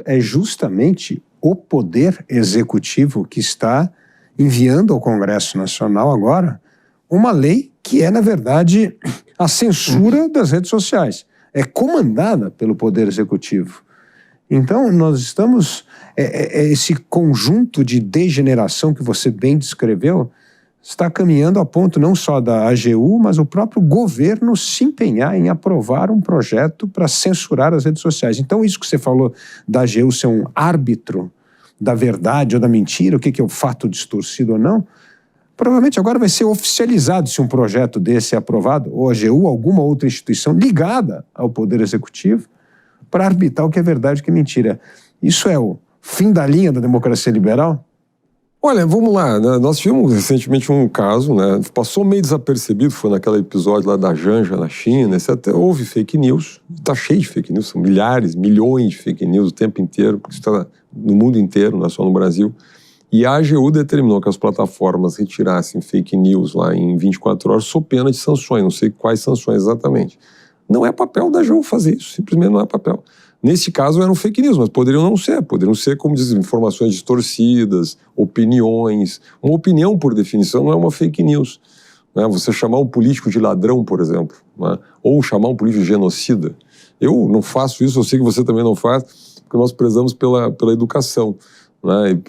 é justamente o Poder Executivo que está enviando ao Congresso Nacional agora uma lei que é, na verdade, a censura das redes sociais. É comandada pelo Poder Executivo. Então, nós estamos... esse conjunto de degeneração que você bem descreveu está caminhando a ponto não só da AGU, mas o próprio governo se empenhar em aprovar um projeto para censurar as redes sociais. Então, isso que você falou da AGU ser um árbitro da verdade ou da mentira, o que é o fato distorcido ou não, provavelmente agora vai ser oficializado se um projeto desse é aprovado, ou a AGU, alguma outra instituição ligada ao Poder Executivo, para arbitrar o que é verdade e o que é mentira. Isso é o fim da linha da democracia liberal? Olha, vamos lá, né? Nós tivemos recentemente um caso, né? Passou meio desapercebido, foi naquele episódio lá da Janja na China, até houve fake news, está cheio de fake news, são milhares, milhões de fake news o tempo inteiro, porque está no mundo inteiro, não é só no Brasil. E a AGU determinou que as plataformas retirassem fake news lá em 24 horas sob pena de sanções, não sei quais sanções exatamente. Não é papel da AGU fazer isso, simplesmente não é papel. Nesse caso eram fake news, mas poderiam não ser. Poderiam ser, como dizem, informações distorcidas, opiniões. Uma opinião, por definição, não é uma fake news. Né? Você chamar um político de ladrão, por exemplo, né? Ou chamar um político de genocida. Eu não faço isso, eu sei que você também não faz, porque nós prezamos pela educação. Né?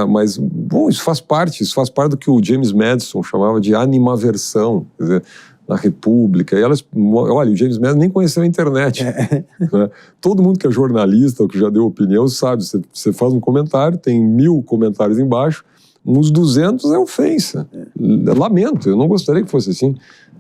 Mas, bom, isso faz parte do que o James Madison chamava de animaversão. Quer dizer, na República, e elas, olha, o James Madison nem conheceu a internet. Né? Todo mundo que é jornalista ou que já deu opinião sabe, você faz um comentário, tem 1000 comentários embaixo, uns 200 é ofensa. Lamento, eu não gostaria que fosse assim,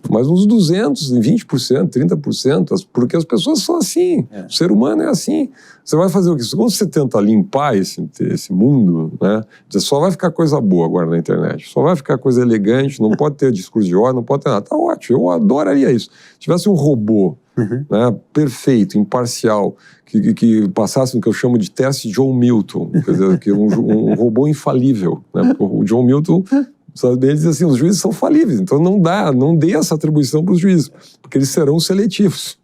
mas uns 200, 20%, 30%, porque as pessoas são assim, o ser humano é assim. Você vai fazer o quê? Quando você tenta limpar esse mundo, né, só vai ficar coisa boa agora na internet, só vai ficar coisa elegante, não pode ter discurso de ódio, não pode ter nada. Tá ótimo, eu adoraria isso. Se tivesse um robô né, perfeito, imparcial, que passasse no que eu chamo de teste John Milton, quer dizer, que um robô infalível. Né, o John Milton... Ele diz assim, os juízes são falíveis, então não dê essa atribuição para os juízes, porque eles serão seletivos.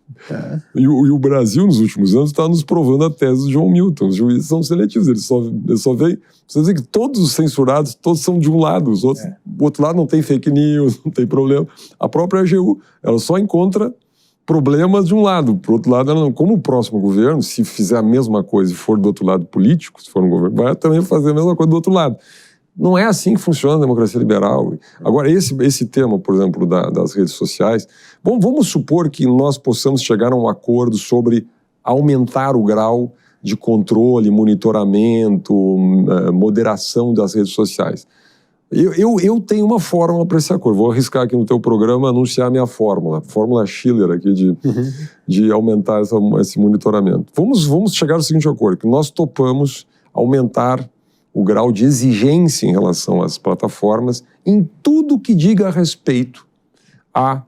E o Brasil, nos últimos anos, está nos provando a tese do John Milton. Os juízes são seletivos, eles só veem... Você dizer que todos os censurados, todos são de um lado, o outro lado não tem fake news, não tem problema. A própria AGU, ela só encontra problemas de um lado. Por outro lado, ela não, como o próximo governo, se fizer a mesma coisa e for do outro lado político, se for um governo, vai também fazer a mesma coisa do outro lado. Não é assim que funciona a democracia liberal. Agora, esse tema, por exemplo, das redes sociais, bom, vamos supor que nós possamos chegar a um acordo sobre aumentar o grau de controle, monitoramento, moderação das redes sociais. Eu tenho uma fórmula para esse acordo. Vou arriscar aqui no teu programa anunciar a minha fórmula Schiller aqui de aumentar esse monitoramento. Vamos chegar ao seguinte acordo, que nós topamos aumentar o grau de exigência em relação às plataformas em tudo que diga a respeito a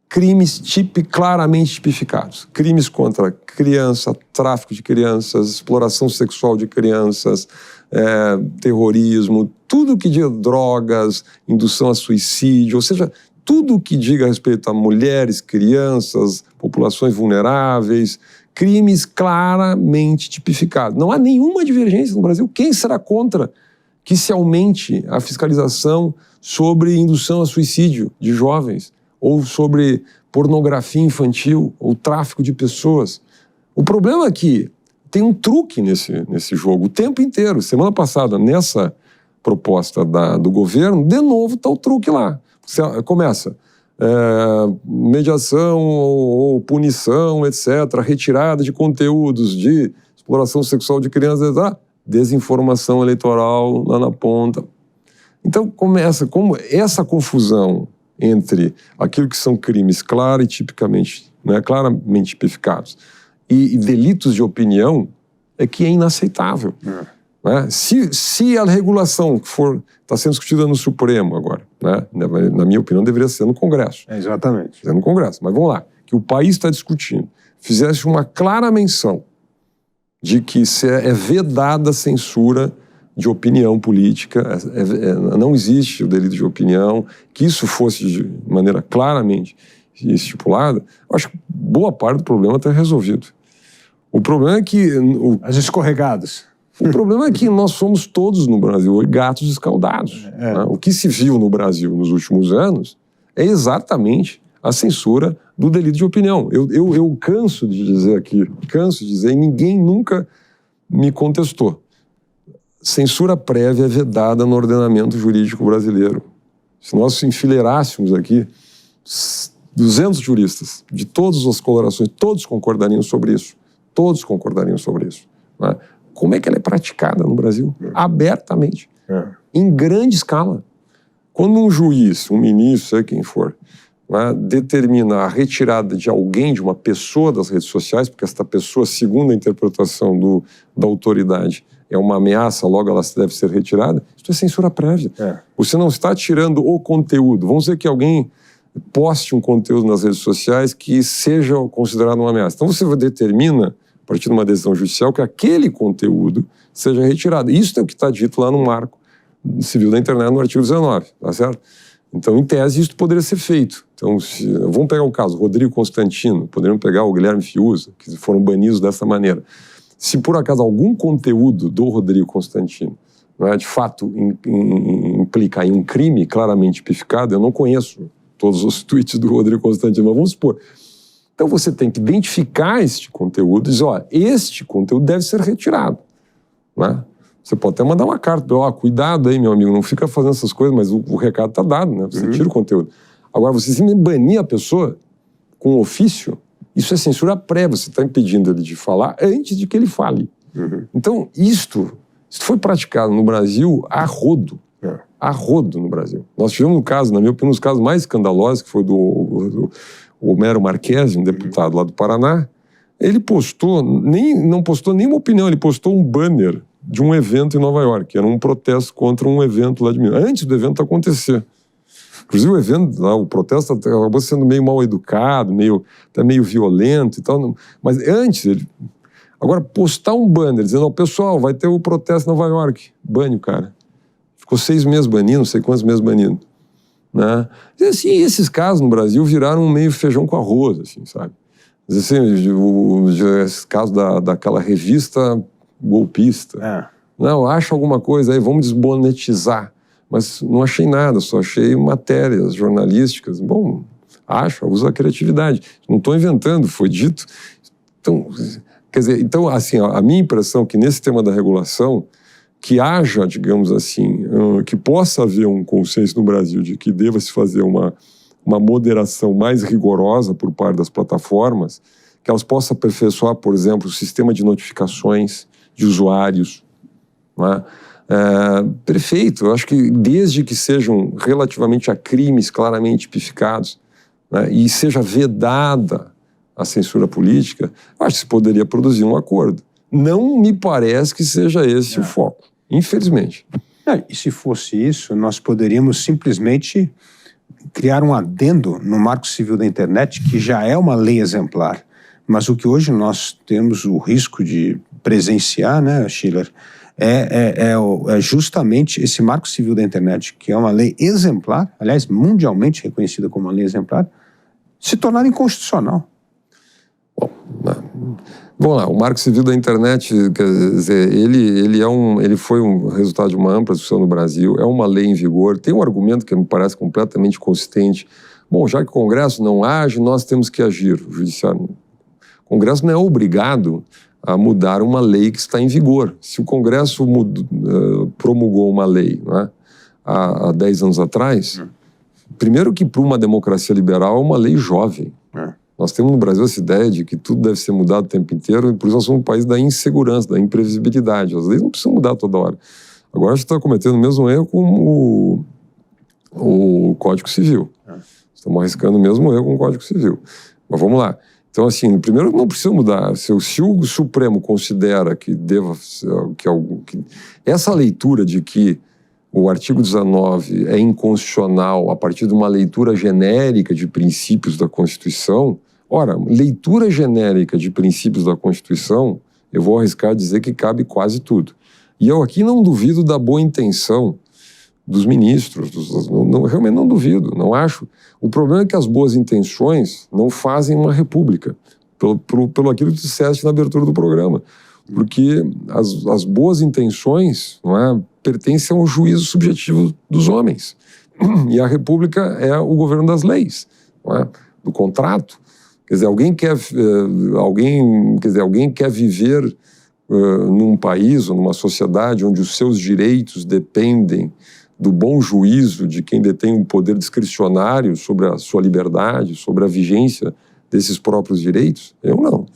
crimes claramente tipificados. Crimes contra criança, tráfico de crianças, exploração sexual de crianças, terrorismo, tudo que diga drogas, indução a suicídio, ou seja, tudo que diga a respeito a mulheres, crianças, populações vulneráveis, crimes claramente tipificados. Não há nenhuma divergência no Brasil. Quem será contra que se aumente a fiscalização sobre indução a suicídio de jovens, ou sobre pornografia infantil, ou tráfico de pessoas? O problema é que tem um truque nesse jogo o tempo inteiro. Semana passada, nessa proposta do governo, de novo está o truque lá. Você começa... mediação ou punição, etc., retirada de conteúdos de exploração sexual de crianças, desinformação eleitoral lá na ponta. Então começa como essa confusão entre aquilo que são crimes claramente tipificados e delitos de opinião é que é inaceitável. Né? Se a regulação que está sendo discutida no Supremo agora, né? Na minha opinião, deveria ser no Congresso. Exatamente. No Congresso. Mas vamos lá, que o país está discutindo, fizesse uma clara menção de que é vedada a censura de opinião política, não existe o delito de opinião, que isso fosse de maneira claramente estipulada, eu acho que boa parte do problema está resolvido. O problema é que... As escorregadas. O problema é que nós somos todos no Brasil gatos escaldados. Né? O que se viu no Brasil nos últimos anos é exatamente a censura do delito de opinião. Eu canso de dizer aqui, e ninguém nunca me contestou. Censura prévia é vedada no ordenamento jurídico brasileiro. Se nós enfileirássemos aqui 200 juristas de todas as colorações, todos concordariam sobre isso. Todos concordariam sobre isso. Né? Como é que ela é praticada no Brasil? Abertamente. Em grande escala. Quando um juiz, um ministro, sei quem for, né, determina a retirada de alguém, de uma pessoa das redes sociais, porque esta pessoa, segundo a interpretação da autoridade, é uma ameaça, logo ela deve ser retirada, isso é censura prévia. Você não está tirando o conteúdo. Vamos dizer que alguém poste um conteúdo nas redes sociais que seja considerado uma ameaça. Então você determina, a partir de uma decisão judicial, que aquele conteúdo seja retirado. Isso é o que está dito lá no Marco Civil da Internet, no artigo 19, tá certo? Então, em tese, isso poderia ser feito. Então, vamos pegar o caso, Rodrigo Constantino, poderíamos pegar o Guilherme Fiuza, que foram banidos dessa maneira. Se por acaso algum conteúdo do Rodrigo Constantino, né, de fato implica em um crime claramente tipificado, eu não conheço todos os tweets do Rodrigo Constantino, mas vamos supor. Então você tem que identificar este conteúdo e dizer, ó, este conteúdo deve ser retirado. Né? Você pode até mandar uma carta, ó, cuidado aí, meu amigo, não fica fazendo essas coisas, mas o recado está dado, né? Você tira o conteúdo. Agora, você simplesmente banir a pessoa com ofício, isso é censura prévia, você está impedindo ele de falar antes de que ele fale. Então, isto foi praticado no Brasil a rodo. A rodo no Brasil. Nós tivemos um caso, na minha opinião, um dos casos mais escandalosos, que foi do Homero Marchesi, um deputado lá do Paraná. Ele postou, não postou nenhuma opinião, ele postou um banner de um evento em Nova York, que era um protesto contra um evento lá de Minas, antes do evento acontecer. Inclusive o evento, lá, o protesto acabou sendo meio mal educado, até meio violento e tal, mas antes, agora postar um banner dizendo, ó, pessoal, vai ter o protesto em Nova York, bane o cara. Ficou 6 meses banido, não sei quantos meses banido. Né? E assim, esses casos no Brasil viraram um meio feijão com arroz, assim, sabe? Assim, esse caso daquela revista golpista. Não, acha alguma coisa aí, vamos desmonetizar. Mas não achei nada, só achei matérias jornalísticas. Bom, usa a criatividade. Não estou inventando, foi dito. Então, quer dizer, assim, a minha impressão é que nesse tema da regulação, que haja, digamos assim, que possa haver um consenso no Brasil de que deva se fazer uma moderação mais rigorosa por parte das plataformas, que elas possam aperfeiçoar, por exemplo, o sistema de notificações de usuários. Né? Perfeito, eu acho que desde que sejam relativamente a crimes claramente tipificados, né, e seja vedada a censura política, eu acho que se poderia produzir um acordo. Não me parece que seja esse o foco, infelizmente. E se fosse isso, nós poderíamos simplesmente criar um adendo no Marco Civil da Internet, que já é uma lei exemplar. Mas o que hoje nós temos o risco de presenciar, né, Schiller, é justamente esse Marco Civil da Internet, que é uma lei exemplar, aliás, mundialmente reconhecida como uma lei exemplar, se tornar inconstitucional. Bom, vamos lá, o Marco Civil da Internet, quer dizer, ele foi um resultado de uma ampla discussão no Brasil, é uma lei em vigor, tem um argumento que me parece completamente consistente. Bom, já que o Congresso não age, nós temos que agir. O Judiciário, o Congresso não é obrigado a mudar uma lei que está em vigor. Se o Congresso promulgou uma lei, né, há 10 anos atrás, primeiro que para uma democracia liberal é uma lei jovem. Nós temos no Brasil essa ideia de que tudo deve ser mudado o tempo inteiro, e por isso nós somos um país da insegurança, da imprevisibilidade. As leis não precisam mudar toda hora. Agora a gente está cometendo o mesmo erro com o Código Civil. Estamos arriscando o mesmo erro com o Código Civil. Mas vamos lá. Então, assim, primeiro não precisa mudar. Se o Supremo considera que essa leitura de que o artigo 19 é inconstitucional a partir de uma leitura genérica de princípios da Constituição, ora, leitura genérica de princípios da Constituição, eu vou arriscar dizer que cabe quase tudo. E eu aqui não duvido da boa intenção dos ministros, realmente não duvido, não acho. O problema é que as boas intenções não fazem uma república. pelo aquilo que tu disseste na abertura do programa. Porque as boas intenções, não é, pertencem ao juízo subjetivo dos homens. E a República é o governo das leis, não é, do contrato. Quer dizer, alguém quer viver num país ou numa sociedade onde os seus direitos dependem do bom juízo de quem detém um poder discricionário sobre a sua liberdade, sobre a vigência desses próprios direitos? Eu não.